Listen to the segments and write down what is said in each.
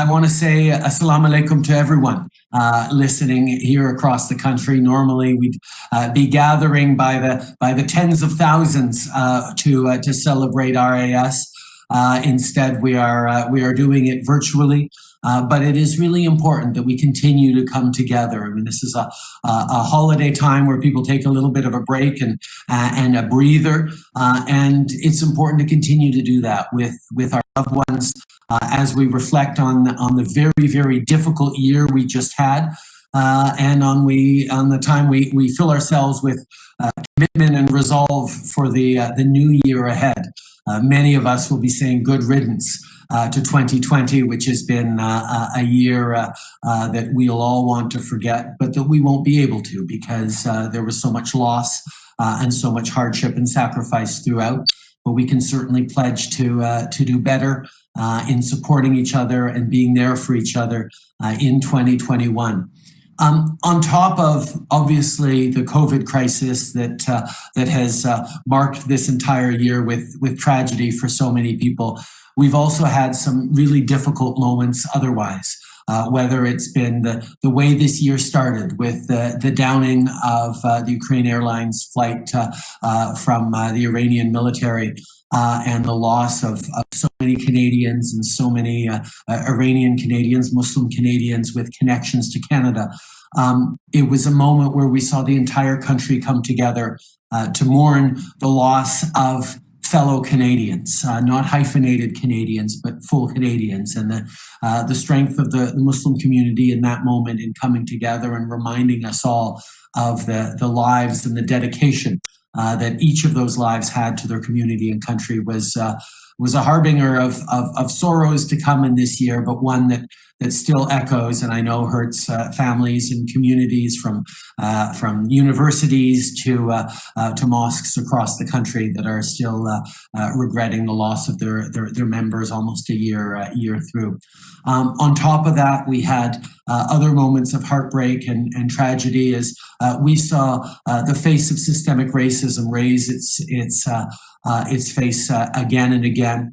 I want to say assalamu alaikum to everyone listening here across the country. Normally, we'd be gathering by the tens of thousands to celebrate RIS. Instead, we are doing it virtually. But it is really important that we continue to come together. I mean, this is a holiday time where people take a little bit of a break and a breather, and it's important to continue to do that with our loved ones as we reflect on the very, very difficult year we just had, and on the time we fill ourselves with commitment and resolve for the new year ahead. Many of us will be saying good riddance to 2020, which has been a year that we'll all want to forget, but that we won't be able to because there was so much loss and so much hardship and sacrifice throughout. But we can certainly pledge to do better in supporting each other and being there for each other in 2021. On top of obviously the COVID crisis that has marked this entire year with tragedy for so many people, we've also had some really difficult moments otherwise. Whether it's been the way this year started with the downing of the Ukraine Airlines flight from the Iranian military, and the loss of so many Canadians and so many Iranian Canadians, Muslim Canadians with connections to Canada. It was a moment where we saw the entire country come together to mourn the loss of fellow Canadians, not hyphenated Canadians, but full Canadians, and the strength of the Muslim community in that moment in coming together and reminding us all of the lives and the dedication that each of those lives had to their community and country was a harbinger of sorrows to come in this year, but one that still echoes and I know hurts families and communities from universities to mosques across the country that are still regretting the loss of their members almost a year through. On top of that, we had other moments of heartbreak and tragedy as we saw the face of systemic racism raise its face again and again,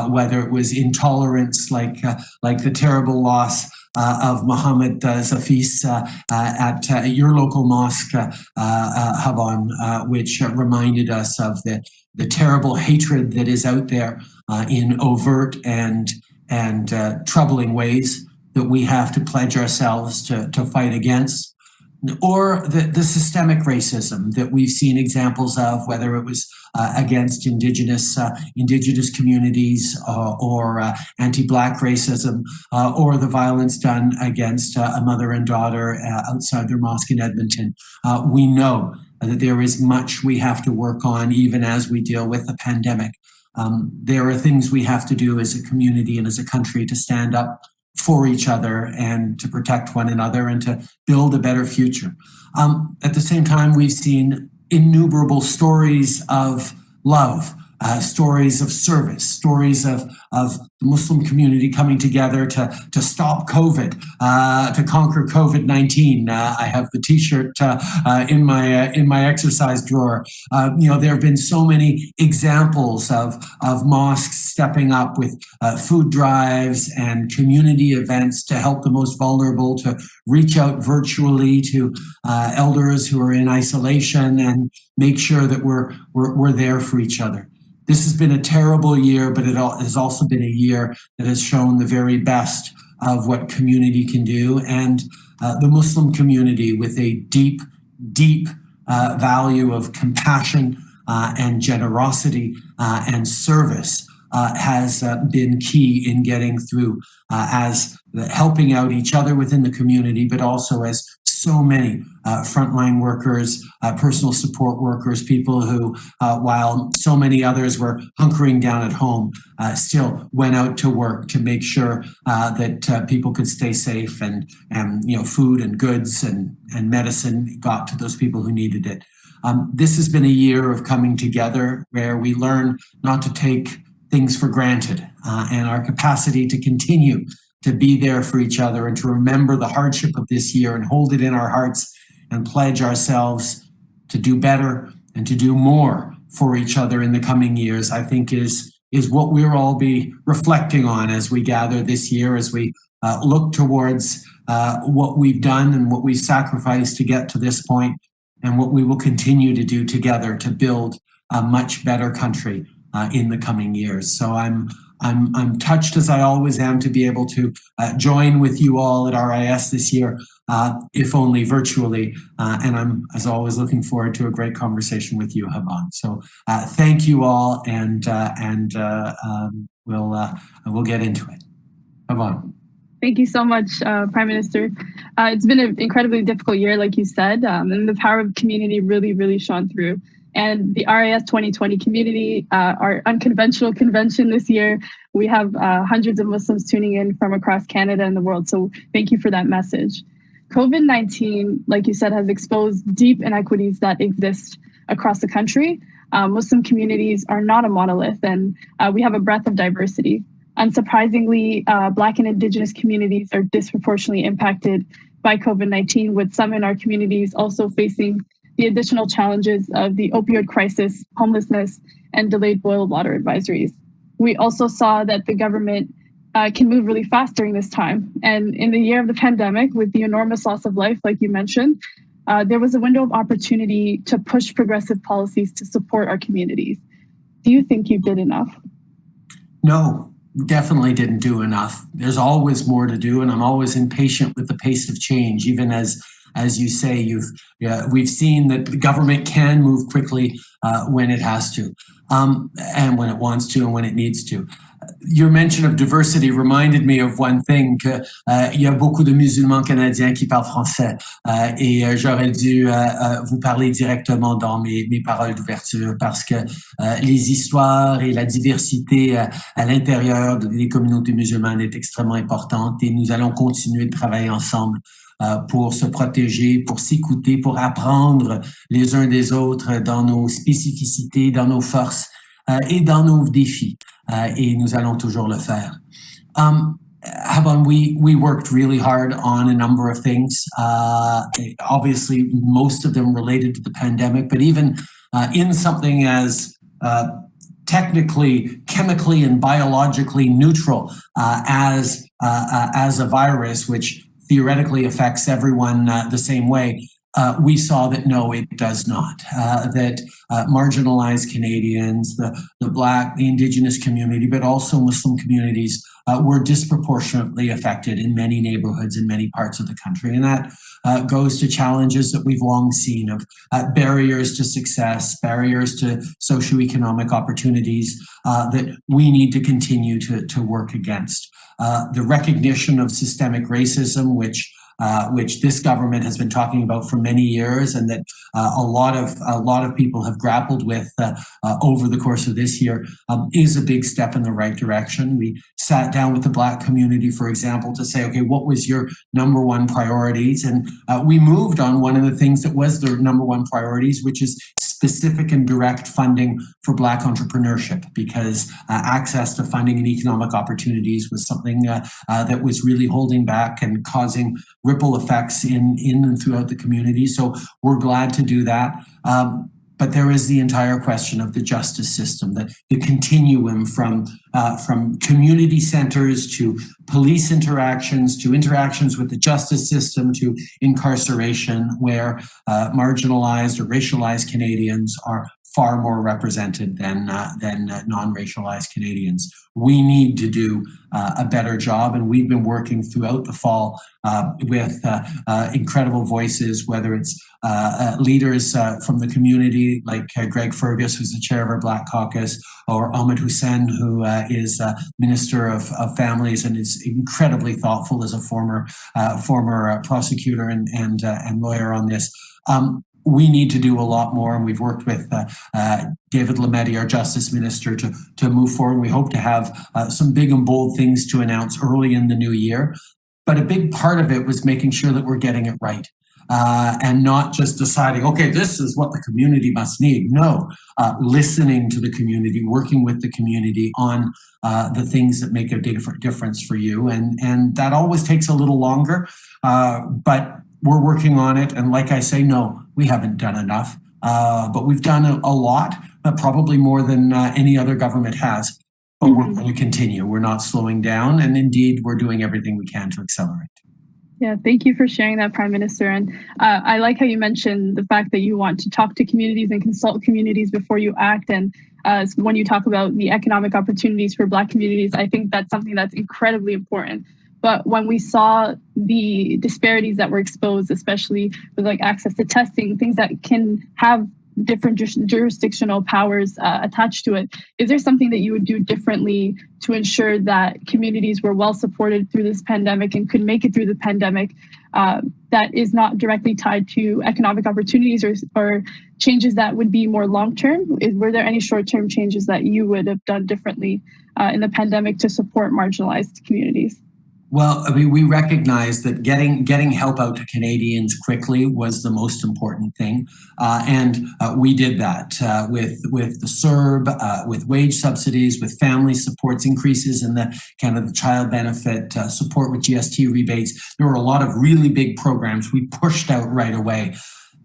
whether it was intolerance like the terrible loss of Mohammed Zafis at your local mosque, HON, which reminded us of the terrible hatred that is out there in overt and troubling ways that we have to pledge ourselves to fight against. Or the systemic racism that we've seen examples of, whether it was against indigenous communities or anti-Black racism, or the violence done against a mother and daughter outside their mosque in Edmonton. We know that there is much we have to work on even as we deal with the pandemic. There are things we have to do as a community and as a country to stand up for each other and to protect one another and to build a better future. At the same time, we've seen innumerable stories of love, stories of service, stories of the Muslim community coming together to stop COVID, to conquer COVID-19. I have the T-shirt in my exercise drawer. There have been so many examples of mosques stepping up with food drives and community events to help the most vulnerable, to reach out virtually to elders who are in isolation and make sure that we're there for each other. This has been a terrible year, but it has also been a year that has shown the very best of what community can do. And the Muslim community, with a deep, deep value of compassion and generosity and service, has been key in getting through as helping out each other within the community, but also as so many frontline workers, personal support workers, people who, while so many others were hunkering down at home, still went out to work to make sure that people could stay safe and food and goods and medicine got to those people who needed it. This has been a year of coming together where we learn not to take things for granted and our capacity to continue to be there for each other and to remember the hardship of this year and hold it in our hearts and pledge ourselves to do better and to do more for each other in the coming years, I think is what we'll all be reflecting on as we gather this year, as we look towards what we've done and what we've sacrificed to get to this point, and what we will continue to do together to build a much better country in the coming years. So I'm touched, as I always am, to be able to join with you all at RIS this year, if only virtually. And I'm, as always, looking forward to a great conversation with you, HON. So thank you all, and we'll get into it. HON. Thank you so much, Prime Minister. It's been an incredibly difficult year, like you said, and the power of community really shone through. And the RIS 2020 community, our unconventional convention this year, we have hundreds of Muslims tuning in from across Canada and the world. So thank you for that message. COVID-19, like you said, has exposed deep inequities that exist across the country. Muslim communities are not a monolith, and we have a breadth of diversity. Unsurprisingly, Black and Indigenous communities are disproportionately impacted by COVID-19, with some in our communities also facing the additional challenges of the opioid crisis, homelessness, and delayed boil water advisories. We also saw that the government can move really fast during this time. And in the year of the pandemic, with the enormous loss of life, like you mentioned, there was a window of opportunity to push progressive policies to support our communities. Do you think you did enough? No, definitely didn't do enough. There's always more to do, and I'm always impatient with the pace of change, even as you say, we've seen that the government can move quickly when it has to, and when it wants to, and when it needs to. Your mention of diversity reminded me of one thing, qu'il y a beaucoup de musulmans canadiens qui parlent français, et j'aurais dû vous parler directement dans mes paroles d'ouverture, parce que les histoires et la diversité à l'intérieur des communautés musulmanes est extrêmement importante, et nous allons continuer de travailler ensemble pour se protéger, pour s'écouter, pour apprendre les uns des autres dans nos spécificités, dans nos forces et dans nos défis. Et nous allons toujours le faire. HON, we worked really hard on a number of things. Obviously, most of them related to the pandemic, but even in something as technically, chemically, and biologically neutral as a virus, which theoretically affects everyone the same way, we saw that no, it does not. That marginalized Canadians, the Black, the Indigenous community, but also Muslim communities were disproportionately affected in many neighborhoods in many parts of the country. And that goes to challenges that we've long seen of barriers to success, barriers to socioeconomic opportunities that we need to continue to work against. The recognition of systemic racism, which this government has been talking about for many years, and that a lot of people have grappled with over the course of this year, is a big step in the right direction. We sat down with the Black community, for example, to say, okay, what was your number one priorities? And we moved on one of the things that was their number one priorities, which is specific and direct funding for Black entrepreneurship, because access to funding and economic opportunities was something that was really holding back and causing ripple effects in and throughout the community. So we're glad to do that. But there is the entire question of the justice system, the continuum from community centers to police interactions, to interactions with the justice system, to incarceration, where marginalized or racialized Canadians are far more represented than non-racialized Canadians. We need to do a better job, and we've been working throughout the fall with incredible voices, whether it's leaders from the community like Greg Fergus, who's the chair of our Black Caucus, or Ahmed Hussein, who is Minister of Families and is incredibly thoughtful as a former prosecutor and lawyer on this. We need to do a lot more, and we've worked with David Lametti, our Justice Minister, to move forward. We hope to have some big and bold things to announce early in the new year. But a big part of it was making sure that we're getting it right. And not just deciding, okay, this is what the community must need. No, listening to the community, working with the community on the things that make a difference for you. And that always takes a little longer, but we're working on it. And like I say, no, we haven't done enough, but we've done a lot, probably more than any other government has. But we're going to continue. We're not slowing down, and indeed, we're doing everything we can to accelerate. Yeah, thank you for sharing that, Prime Minister. And I like how you mentioned the fact that you want to talk to communities and consult communities before you act. And when you talk about the economic opportunities for Black communities, I think that's something that's incredibly important. But when we saw the disparities that were exposed, especially with like access to testing, things that can have different jurisdictional powers attached to it, is there something that you would do differently to ensure that communities were well supported through this pandemic and could make it through the pandemic that is not directly tied to economic opportunities or changes that would be more long-term? Were there any short-term changes that you would have done differently in the pandemic to support marginalized communities? Well, I mean, we recognize that getting help out to Canadians quickly was the most important thing, and we did that with the CERB, with wage subsidies, with family supports, increases in the kind of the child benefit, support with GST rebates. There were a lot of really big programs we pushed out right away,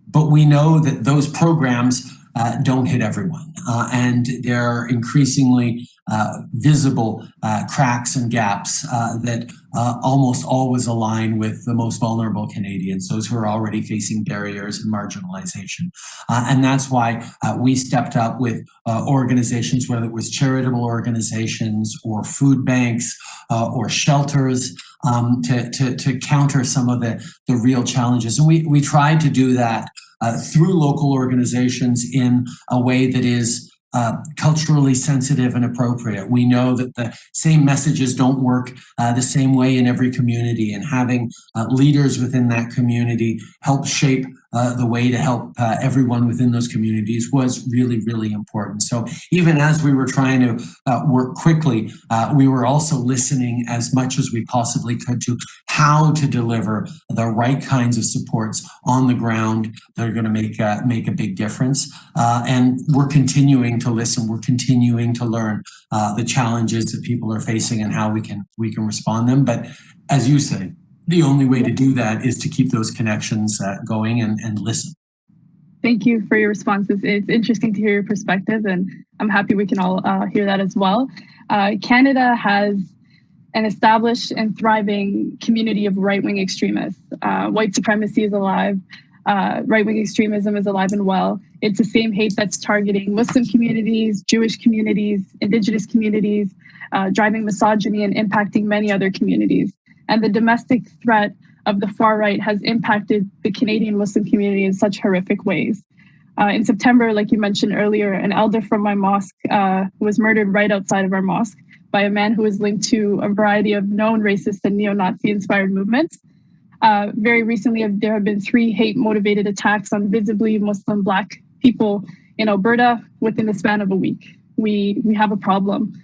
but we know that those programs don't hit everyone, and there are increasingly visible cracks and gaps that almost always align with the most vulnerable Canadians, those who are already facing barriers and marginalization. And that's why we stepped up with organizations, whether it was charitable organizations or food banks or shelters, to counter some of the real challenges. And we tried to do that through local organizations in a way that is culturally sensitive and appropriate. We know that the same messages don't work the same way in every community, and having leaders within that community help shape the way to help everyone within those communities was really, really important. So even as we were trying to work quickly, we were also listening as much as we possibly could to how to deliver the right kinds of supports on the ground that are going to make a big difference. And we're continuing to listen. We're continuing to learn the challenges that people are facing and how we can respond them. But as you say, the only way to do that is to keep those connections going and listen. Thank you for your responses. It's interesting to hear your perspective, and I'm happy we can all hear that as well. Canada has an established and thriving community of right-wing extremists. White supremacy is alive. Right-wing extremism is alive and well. It's the same hate that's targeting Muslim communities, Jewish communities, Indigenous communities, driving misogyny and impacting many other communities. And the domestic threat of the far right has impacted the Canadian Muslim community in such horrific ways. In September, like you mentioned earlier, an elder from my mosque was murdered right outside of our mosque by a man who was linked to a variety of known racist and neo-Nazi inspired movements. Very recently, there have been 3 hate-motivated attacks on visibly Muslim Black people in Alberta within the span of a week. We have a problem.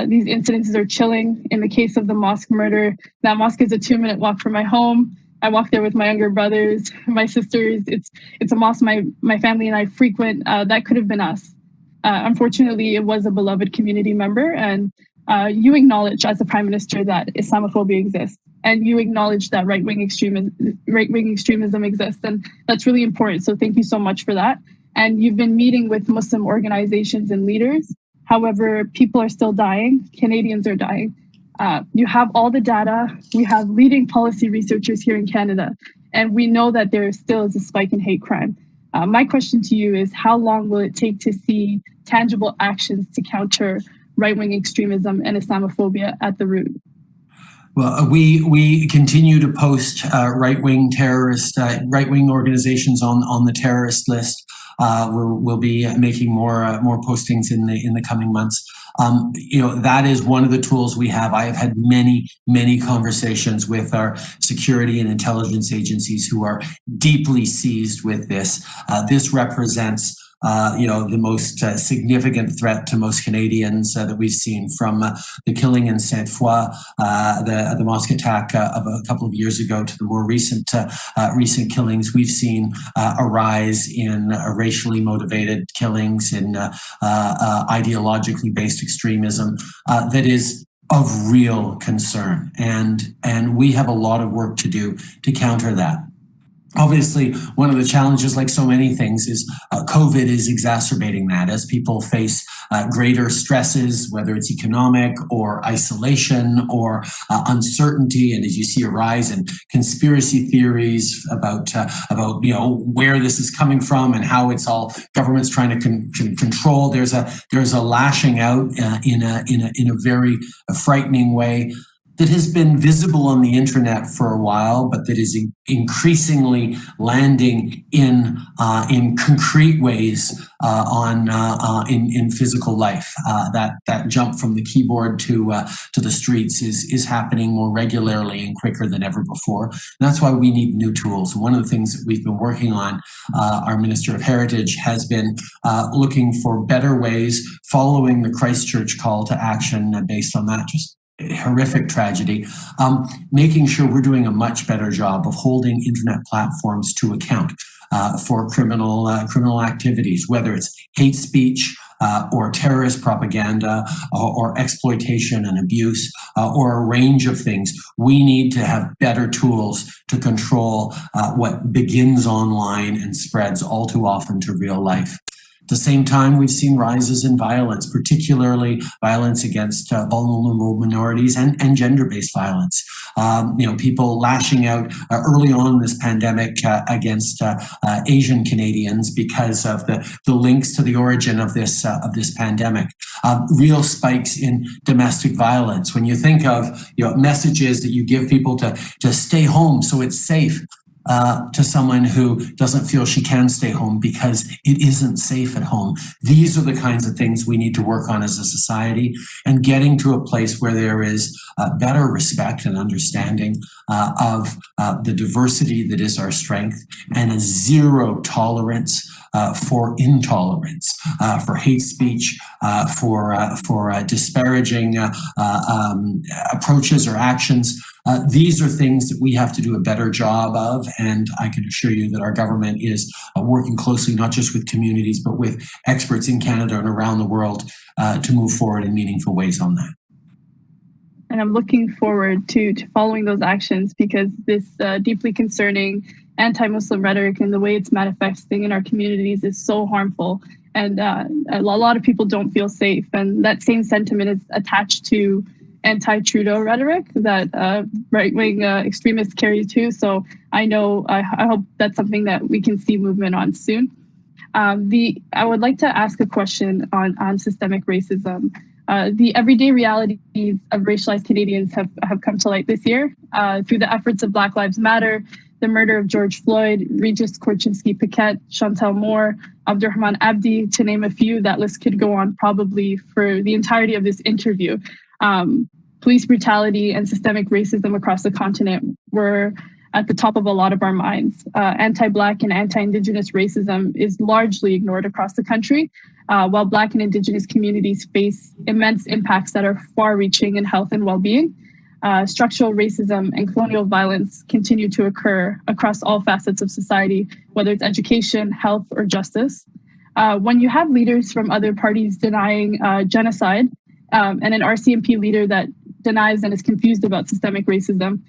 These incidences are chilling. In the case of the mosque murder, that mosque is a 2-minute walk from my home. I walk there with my younger brothers, my sisters. It's a mosque my family and I frequent. That could have been us. Unfortunately, it was a beloved community member, and you acknowledge as the Prime Minister that Islamophobia exists, and you acknowledge that right-wing extremism exists, and that's really important. So thank you so much for that. And you've been meeting with Muslim organizations and leaders. However, people are still dying. Canadians are dying. You have all the data. We have leading policy researchers here in Canada, and we know that there still is a spike in hate crime. My question to you is, how long will it take to see tangible actions to counter right-wing extremism and Islamophobia at the root? Well, we continue to post right-wing organizations on the terrorist list. We'll be making more postings in the coming months. That is one of the tools we have. I have had many conversations with our security and intelligence agencies who are deeply seized with this. This represents the most significant threat to most Canadians that we've seen, from the killing in Sainte-Foy, the mosque attack of a couple of years ago, to the more recent killings. We've seen a rise in racially motivated killings, in ideologically based extremism that is of real concern, and we have a lot of work to do to counter that. Obviously, one of the challenges, like so many things, is COVID is exacerbating that as people face greater stresses, whether it's economic or isolation or uncertainty. And as you see a rise in conspiracy theories about where this is coming from and how it's all government's trying to control, there's a lashing out in a very frightening way that has been visible on the internet for a while, but that is increasingly landing in concrete ways in physical life. That jump from the keyboard to the streets is happening more regularly and quicker than ever before. And that's why we need new tools. One of the things that we've been working on, our Minister of Heritage has been looking for better ways, following the Christchurch call to action based on that just horrific tragedy, making sure we're doing a much better job of holding internet platforms to account for criminal activities, whether it's hate speech or terrorist propaganda or exploitation and abuse or a range of things. We need to have better tools to control what begins online and spreads all too often to real life. At the same time, we've seen rises in violence, particularly violence against vulnerable minorities and gender-based violence. People lashing out early on in this pandemic against Asian Canadians because of the links to the origin of this pandemic. Real spikes in domestic violence. When you think of messages that you give people to stay home so it's safe, to someone who doesn't feel she can stay home because it isn't safe at home. These are the kinds of things we need to work on as a society, and getting to a place where there is better respect and understanding of the diversity that is our strength, and a zero tolerance for intolerance, for hate speech, for disparaging approaches or actions. These are things that we have to do a better job of, and I can assure you that our government is working closely, not just with communities, but with experts in Canada and around the world to move forward in meaningful ways on that. And I'm looking forward to following those actions, because this deeply concerning anti-Muslim rhetoric and the way it's manifesting in our communities is so harmful. And a lot of people don't feel safe. And that same sentiment is attached to anti-Trudeau rhetoric that right-wing extremists carry too. So I hope that's something that we can see movement on soon. I would like to ask a question on systemic racism. The everyday realities of racialized Canadians have come to light this year through the efforts of Black Lives Matter, the murder of George Floyd, Regis Korchinski-Paquette, Chantel Moore, Abdurrahman Abdi, to name a few. That list could go on probably for the entirety of this interview. Police brutality and systemic racism across the continent were at the top of a lot of our minds. Anti-Black and anti-Indigenous racism is largely ignored across the country, while Black and Indigenous communities face immense impacts that are far-reaching in health and well-being. Structural racism and colonial violence continue to occur across all facets of society, whether it's education, health, or justice. When you have leaders from other parties denying genocide, and an RCMP leader that denies and is confused about systemic racism,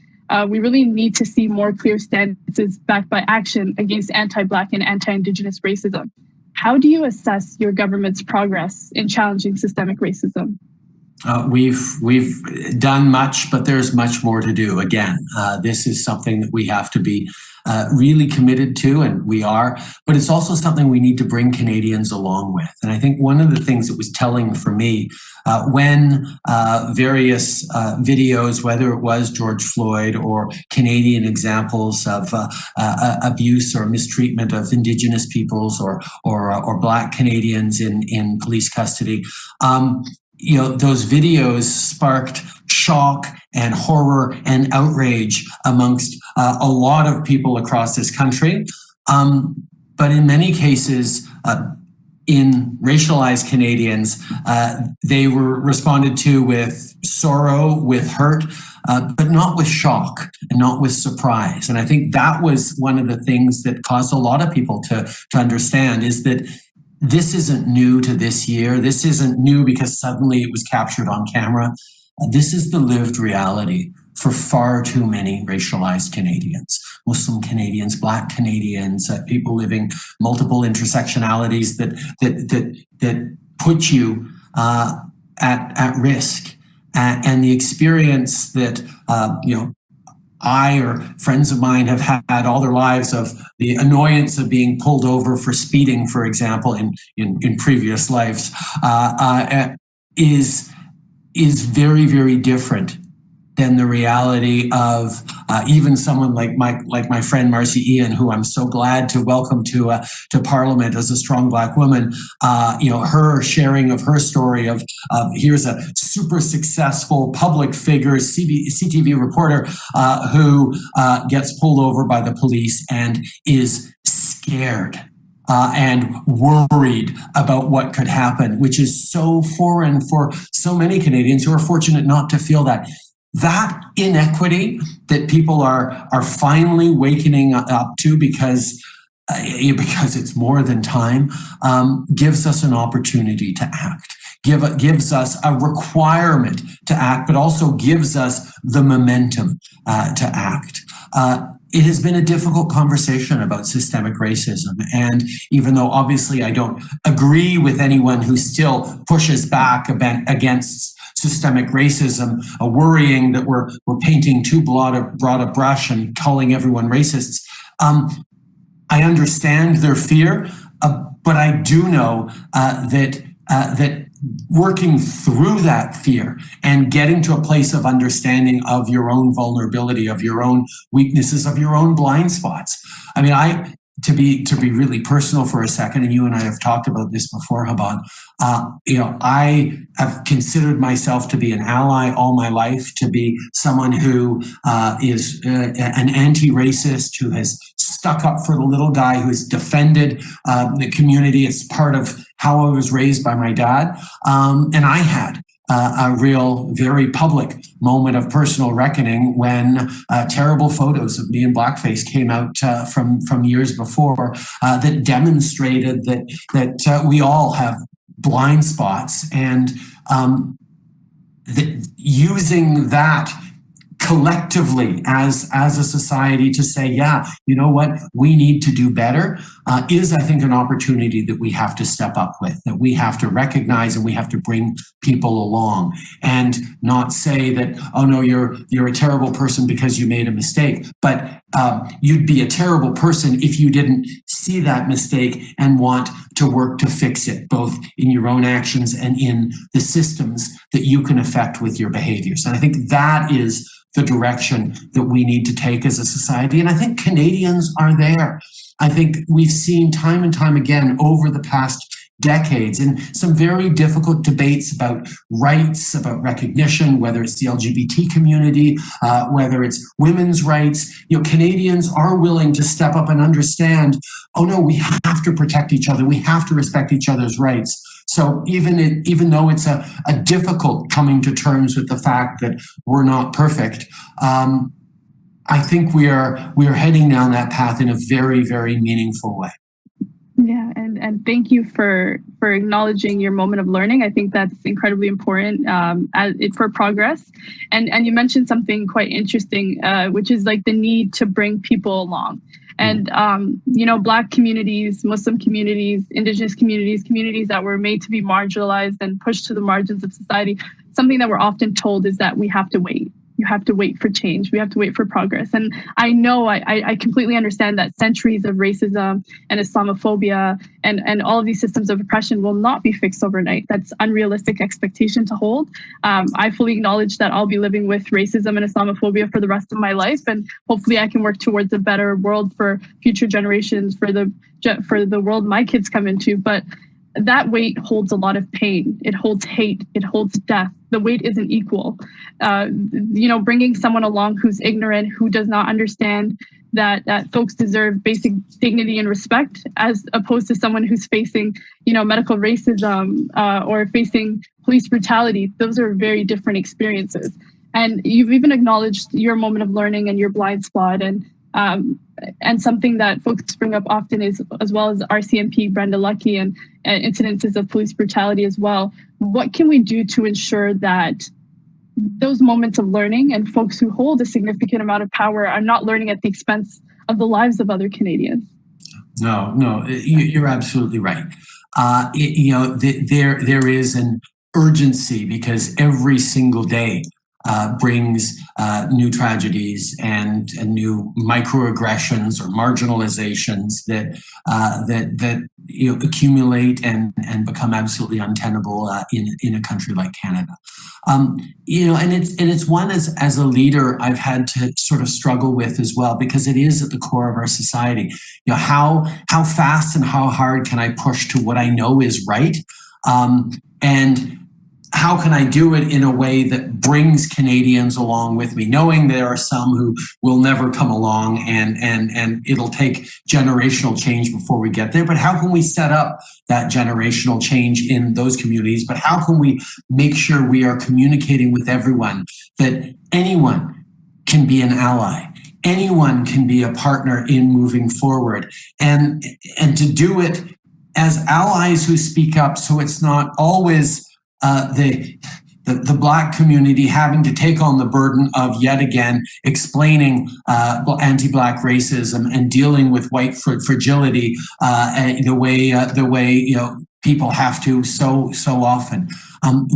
we really need to see more clear stances backed by action against anti-Black and anti-Indigenous racism. How do you assess your government's progress in challenging systemic racism? We've done much, but there's much more to do. Again, this is something that we have to be really committed to, and we are, but it's also something we need to bring Canadians along with. And I think one of the things that was telling for me when various videos, whether it was George Floyd or Canadian examples of abuse or mistreatment of Indigenous peoples or Black Canadians in police custody, those videos sparked shock and horror and outrage amongst a lot of people across this country. But in many cases, in racialized Canadians, they were responded to with sorrow, with hurt, but not with shock and not with surprise. And I think that was one of the things that caused a lot of people to understand, is that this isn't new to this year. This isn't new because suddenly it was captured on camera. This is the lived reality for far too many racialized Canadians, Muslim Canadians, Black Canadians, people living multiple intersectionalities that put you at risk. And the experience that I or friends of mine have had all their lives of the annoyance of being pulled over for speeding, for example, in previous lives, is very, very different than the reality of even someone like my friend Marcy Ian, who I'm so glad to welcome to Parliament as a strong Black woman. Her sharing of her story of here's a super successful public figure, CTV reporter who gets pulled over by the police and is scared. And worried about what could happen, which is so foreign for so many Canadians who are fortunate not to feel that. That inequity that people are finally waking up to because it's more than time, gives us an opportunity to act. Gives us a requirement to act, but also gives us the momentum to act. It has been a difficult conversation about systemic racism. And even though obviously I don't agree with anyone who still pushes back against systemic racism, worrying that we're painting too broad a brush and calling everyone racists, I understand their fear, but I do know that working through that fear and getting to a place of understanding of your own vulnerability, of your own weaknesses, of your own blind spots. I mean, to be really personal for a second, and you and I have talked about this before, Haban, I have considered myself to be an ally all my life, to be someone who is an anti-racist, who has stuck up for the little guy, who has defended the community. It's part of how I was raised by my dad. And I had a real, very public moment of personal reckoning when terrible photos of me in blackface came out from years before that demonstrated that we all have blind spots, and using that collectively as a society to say, yeah, you know what, we need to do better, is, I think, an opportunity that we have to step up with, that we have to recognize, and we have to bring people along, and not say that, oh no, you're a terrible person because you made a mistake, but you'd be a terrible person if you didn't see that mistake and want to work to fix it, both in your own actions and in the systems that you can affect with your behaviors. And I think that is the direction that we need to take as a society. And I think Canadians are there. I think we've seen time and time again over the past decades in some very difficult debates about rights, about recognition, whether it's the LGBT community, whether it's women's rights. Canadians are willing to step up and understand, oh no, we have to protect each other. We have to respect each other's rights. So even though it's a difficult coming to terms with the fact that we're not perfect, I think we are heading down that path in a very, very meaningful way. Yeah, and thank you for acknowledging your moment of learning. I think that's incredibly important for progress. And you mentioned something quite interesting, which is like the need to bring people along. And Black communities, Muslim communities, Indigenous communities that were made to be marginalized and pushed to the margins of society. Something that we're often told is that we have to wait. You have to wait for change. We have to wait for progress. And I know I completely understand that centuries of racism and Islamophobia and all of these systems of oppression will not be fixed overnight. That's unrealistic expectation to hold. I fully acknowledge that I'll be living with racism and Islamophobia for the rest of my life. And hopefully I can work towards a better world for future generations, for the world my kids come into. But that weight holds a lot of pain. It holds hate. It holds death. The weight isn't equal. Bringing someone along who's ignorant, who does not understand that folks deserve basic dignity and respect, as opposed to someone who's facing, medical racism or facing police brutality. Those are very different experiences. And you've even acknowledged your moment of learning and your blind spot, and something that folks bring up often is, as well as RCMP, Brenda Lucky, and incidences of police brutality as well. What can we do to ensure that those moments of learning and folks who hold a significant amount of power are not learning at the expense of the lives of other Canadians? No, you're absolutely right. there is an urgency because every single day brings new tragedies and new microaggressions or marginalizations that accumulate and become absolutely untenable in a country like Canada. And it's one as a leader I've had to sort of struggle with as well, because it is at the core of our society. How fast and how hard can I push to what I know is right, and how can I do it in a way that brings Canadians along with me, knowing there are some who will never come along and it'll take generational change before we get there. But how can we set up that generational change in those communities? But how can we make sure we are communicating with everyone that anyone can be an ally? Anyone can be a partner in moving forward, and to do it as allies who speak up, so it's not always the Black community having to take on the burden of yet again explaining anti-Black racism and dealing with white fragility the way people have to so often.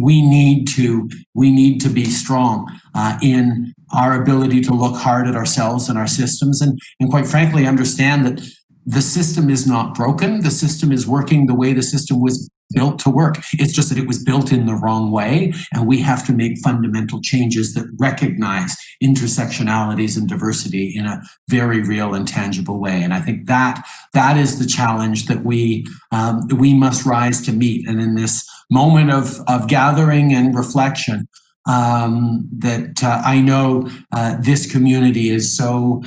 We need to be strong in our ability to look hard at ourselves and our systems, and quite frankly understand that the system is not broken. The system is working the way the system was built to work. It's just that it was built in the wrong way, and we have to make fundamental changes that recognize intersectionalities and diversity in a very real and tangible way. And I think that is the challenge that we must rise to meet. And in this moment of gathering and reflection, that I know this community is so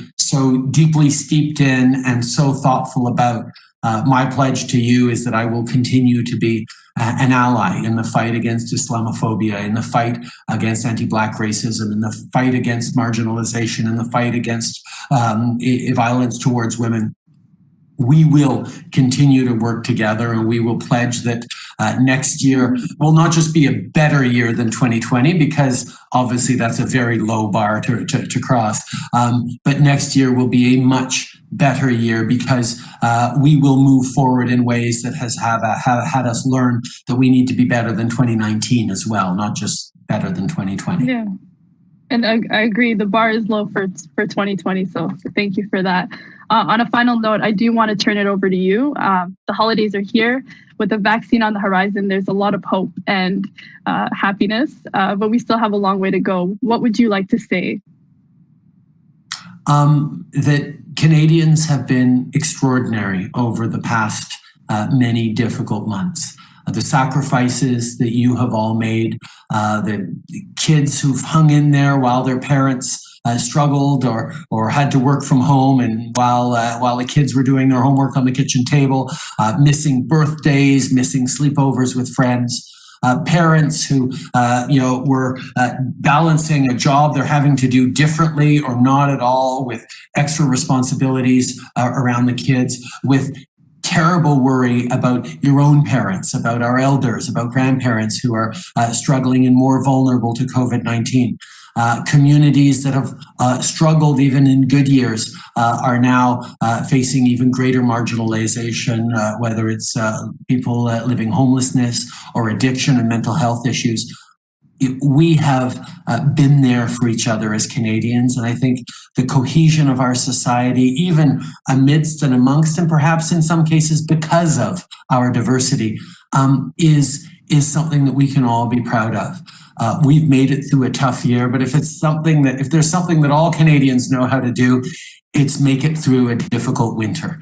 deeply steeped in and so thoughtful about. My pledge to you is that I will continue to be an ally in the fight against Islamophobia, in the fight against anti-Black racism, in the fight against marginalization, in the fight against violence towards women. We will continue to work together, and we will pledge that next year will not just be a better year than 2020, because obviously that's a very low bar to cross, but next year will be a much better year, because we will move forward in ways that have had us learn that we need to be better than 2019 as well, not just better than 2020. Yeah. And I agree, the bar is low for 2020, so thank you for that. On a final note, I do want to turn it over to you. The holidays are here. With the vaccine on the horizon, there's a lot of hope and happiness, but we still have a long way to go. What would you like to say? That Canadians have been extraordinary over the past many difficult months. The sacrifices that you have all made, the kids who've hung in there while their parents struggled or had to work from home, and while the kids were doing their homework on the kitchen table, missing birthdays, missing sleepovers with friends. Parents who were balancing a job they're having to do differently or not at all, with extra responsibilities around the kids, with terrible worry about your own parents, about our elders, about grandparents who are struggling and more vulnerable to COVID-19. Communities that have struggled even in good years are now facing even greater marginalization, whether it's people living homelessness or addiction and mental health issues. We have been there for each other as Canadians, and I think the cohesion of our society, even amidst and amongst, and perhaps in some cases because of our diversity, is something that we can all be proud of. We've made it through a tough year, but if there's something that all Canadians know how to do, it's make it through a difficult winter.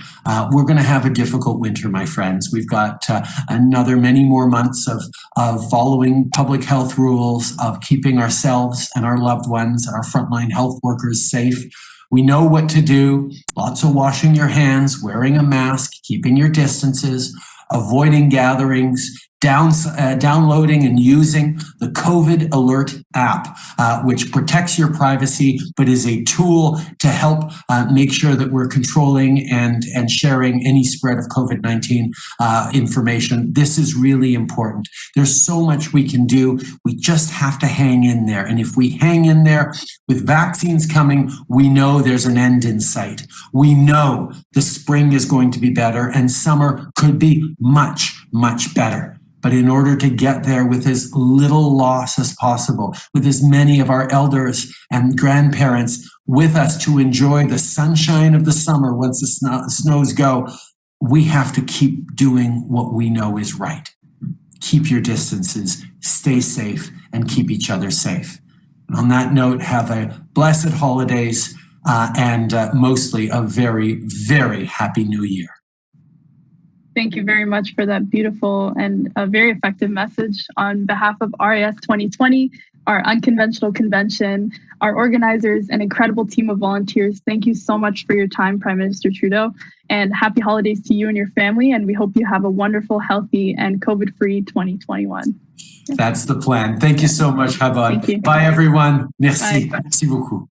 We're going to have a difficult winter, my friends. We've got many more months of following public health rules, of keeping ourselves and our loved ones and our frontline health workers safe. We know what to do. Lots of washing your hands, wearing a mask, keeping your distances, avoiding gatherings, downloading and using the COVID Alert app, which protects your privacy, but is a tool to help make sure that we're controlling and sharing any spread of COVID-19 information. This is really important. There's so much we can do. We just have to hang in there. And if we hang in there with vaccines coming, we know there's an end in sight. We know the spring is going to be better, and summer could be much, much better. But in order to get there with as little loss as possible, with as many of our elders and grandparents with us to enjoy the sunshine of the summer once the snows go, we have to keep doing what we know is right. Keep your distances, stay safe, and keep each other safe. And on that note, have a blessed holidays and mostly a very, very happy new year. Thank you very much for that beautiful and a very effective message. On behalf of RIS 2020, our unconventional convention, our organizers, an incredible team of volunteers, thank you so much for your time, Prime Minister Trudeau, and happy holidays to you and your family. And we hope you have a wonderful, healthy, and COVID-free 2021. That's the plan. Thank you so much, Havon. Thank you. Bye, everyone. Merci. Bye. Merci beaucoup.